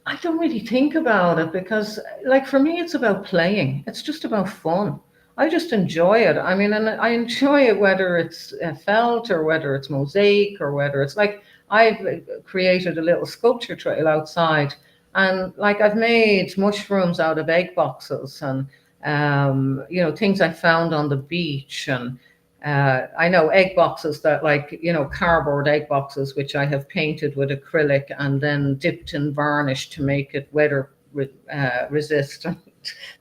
I don't really think about it because, like, for me, it's about playing. It's just about fun. I just enjoy it. I mean, and I enjoy it whether it's felt or whether it's mosaic or whether it's like I've created a little sculpture trail outside, and like I've made mushrooms out of egg boxes and things I found on the beach. And I know egg boxes that, like, cardboard egg boxes, which I have painted with acrylic and then dipped in varnish to make it weather resistant.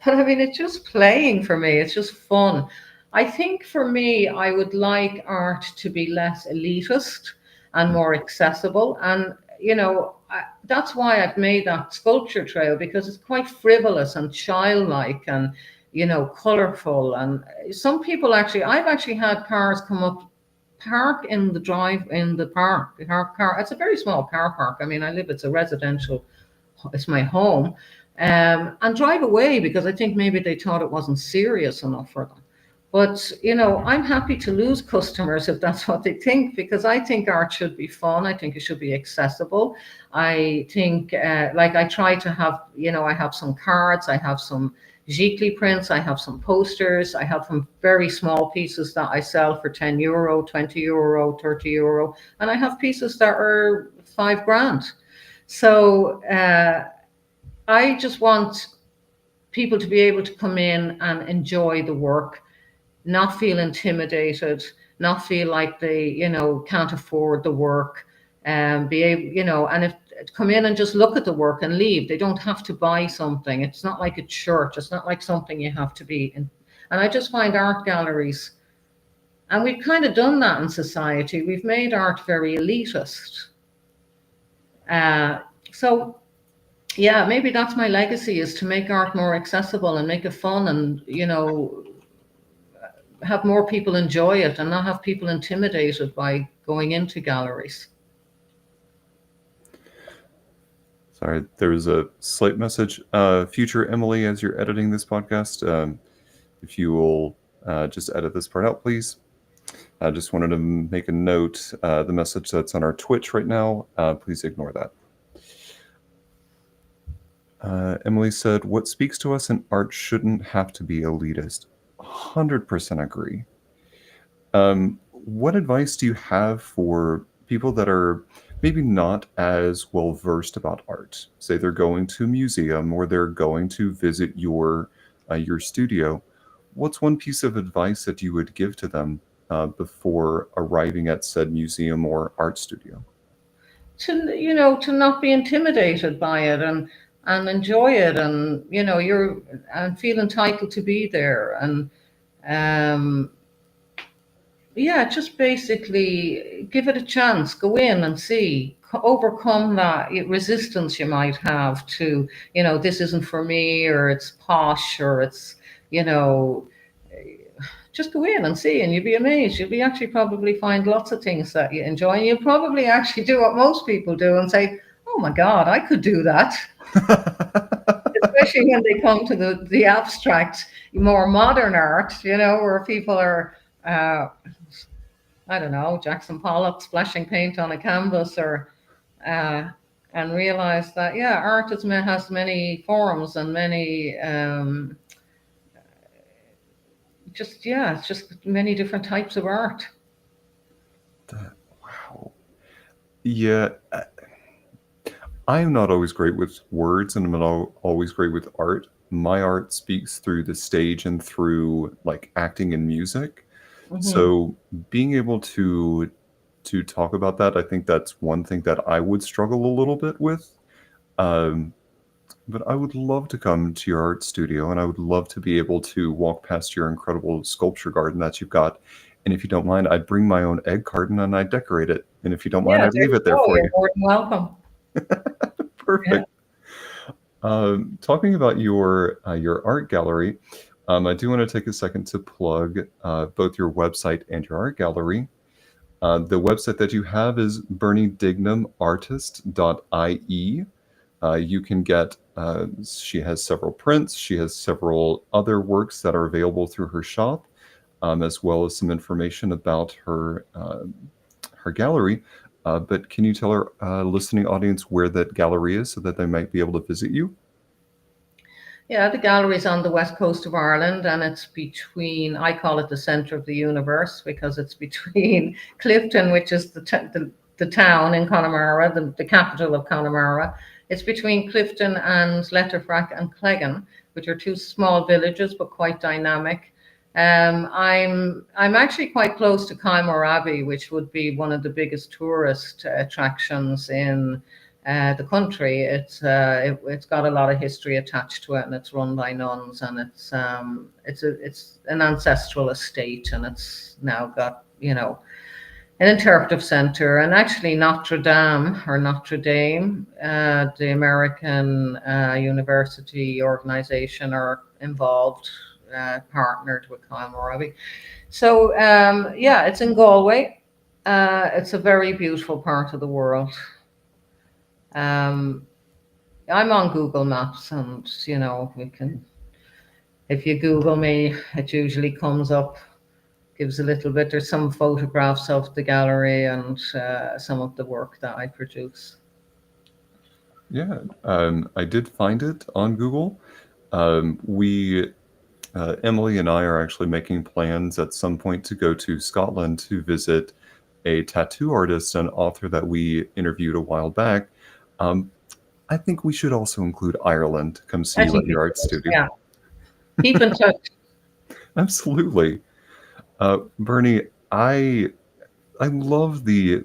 But I mean, it's just playing for me. It's just fun. I think for me, I would like art to be less elitist and more accessible. And, that's why I've made that sculpture trail, because it's quite frivolous and childlike and colorful. And some people actually, I've actually had cars come up, park in the drive in the park. The car, it's a very small car park. I mean, it's a residential, it's my home, and drive away because I think maybe they thought it wasn't serious enough for them. But I'm happy to lose customers if that's what they think, because I think art should be fun. I think it should be accessible. I think, like, I try to have, I have some cards, I have some Giclée prints, I have some posters, I have some very small pieces that I sell for €10, €20, €30, and I have pieces that are £5,000. So I just want people to be able to come in and enjoy the work, not feel intimidated, not feel like they, can't afford the work, and be able, and if come in and just look at the work and leave. They don't have to buy something. It's not like a church. It's not like something you have to be in. And I just find art galleries, and we've kind of done that in society. We've made art very elitist. So yeah, maybe that's my legacy, is to make art more accessible and make it fun, and have more people enjoy it and not have people intimidated by going into galleries. Sorry, there was a slight message. Future Emily, as you're editing this podcast, if you will just edit this part out, please. I just wanted to make a note. The message that's on our Twitch right now, please ignore that. Emily said, "What speaks to us in art shouldn't have to be elitist." 100% agree. What advice do you have for people that are maybe not as well versed about art? Say they're going to a museum or they're going to visit your studio. What's one piece of advice that you would give to them before arriving at said museum or art studio? To not be intimidated by it, and enjoy it, and you're and feel entitled to be there, and um yeah, just basically give it a chance, go in and see, overcome that resistance you might have to, this isn't for me, or it's posh, or it's, you know just go in and see, and you'll be amazed. You'll be actually probably find lots of things that you enjoy, and you'll probably actually do what most people do and say, "Oh my God, I could do that." Especially when they come to the abstract, more modern art, where people are, uh, I don't know, Jackson Pollock splashing paint on a canvas, or uh, and realize that, yeah, art has many forms and many, just, yeah, it's just many different types of art. Wow. Yeah, I'm not always great with words, and I'm not always great with art. My art speaks through the stage and through like acting and music. Hmm. So being able to talk about that, I think that's one thing that I would struggle a little bit with. Um, but I would love to come to your art studio, and I would love to be able to walk past your incredible sculpture garden that you've got. And if you don't mind, I'd bring my own egg carton and I'd decorate it. And if you don't mind, Yeah, I'd there leave you it there go. for You're you. more than welcome. Yeah. Perfect. Talking about your art gallery, I do want to take a second to plug both your website and your art gallery. The website that you have is berniedignam.artist.ie. You can get, she has several prints, she has several other works that are available through her shop, as well as some information about her gallery. But can you tell our listening audience where that gallery is so that they might be able to visit you? Yeah, the gallery's on the west coast of Ireland, and it's between, I call it the centre of the universe, because it's between Clifton, which is the town in Connemara, the capital of Connemara. It's between Clifton and Letterfrack and Cleggan, which are two small villages but quite dynamic. I'm actually quite close to Kymore Abbey, which would be one of the biggest tourist attractions in the country. It's got a lot of history attached to it, and it's run by nuns, and it's an ancestral estate, and it's now got, an interpretive center. And actually Notre Dame, or Notre Dame, the American university organization, are involved, partnered with Kyle Abbey. So yeah, it's in Galway. It's a very beautiful part of the world. Um, I'm on Google Maps, and we can. If you Google me, it usually comes up, gives a little bit. There's some photographs of the gallery and some of the work that I produce. Yeah, I did find it on Google. Emily and I are actually making plans at some point to go to Scotland to visit a tattoo artist and author that we interviewed a while back. Um, I think we should also include Ireland to come see I you at think we your art should. studio. Yeah, keep in touch. Absolutely. Bernie, I love the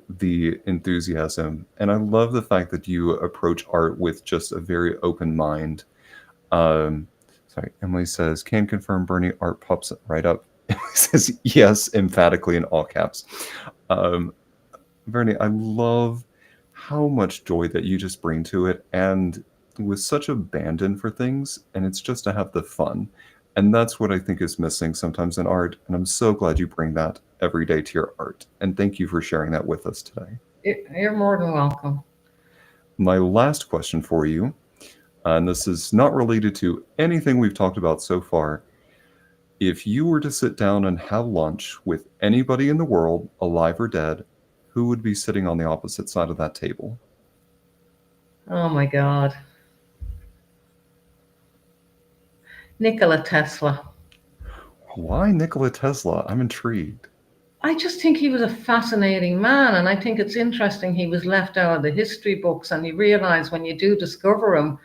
enthusiasm, and I love the fact that you approach art with just a very open mind. Um, sorry, Emily says, "Can confirm Bernie art pops right up." Emily says, "Yes," emphatically in all caps. Um, Bernie, I love how much joy that you just bring to it, and with such abandon for things, and it's just to have the fun. And that's what I think is missing sometimes in art. And I'm so glad you bring that every day to your art. And thank you for sharing that with us today. You're more than welcome. My last question for you, and this is not related to anything we've talked about so far. If you were to sit down and have lunch with anybody in the world, alive or dead, who would be sitting on the opposite side of that table? Oh my God. Nikola Tesla. Why Nikola Tesla? I'm intrigued. I just think he was a fascinating man, and I think it's interesting he was left out of the history books, and you realize when you do discover him,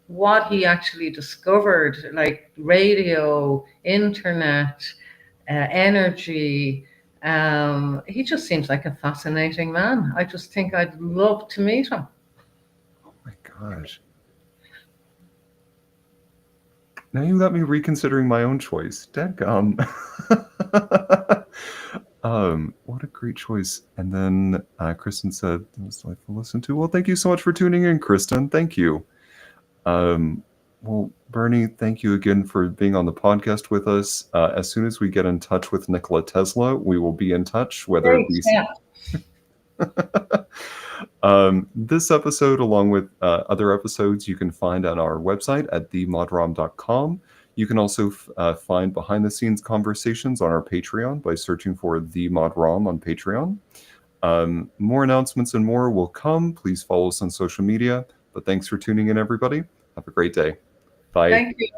what he actually discovered, like radio, internet, energy. He just seems like a fascinating man. I just think I'd love to meet him. Oh my gosh. Now you got me reconsidering my own choice. Dadgum. What a great choice. And then Kristen said, it was delightful to listen to. Well, thank you so much for tuning in, Kristen. Thank you. Well, Bernie, thank you again for being on the podcast with us. As soon as we get in touch with Nikola Tesla, we will be in touch, whether it Great be step. this episode, along with other episodes, you can find on our website at themodrom.com. You can also find behind the scenes conversations on our Patreon by searching for The Modrom on Patreon. More announcements and more will come. Please follow us on social media. But thanks for tuning in, everybody. Have a great day. Bye. Thank you.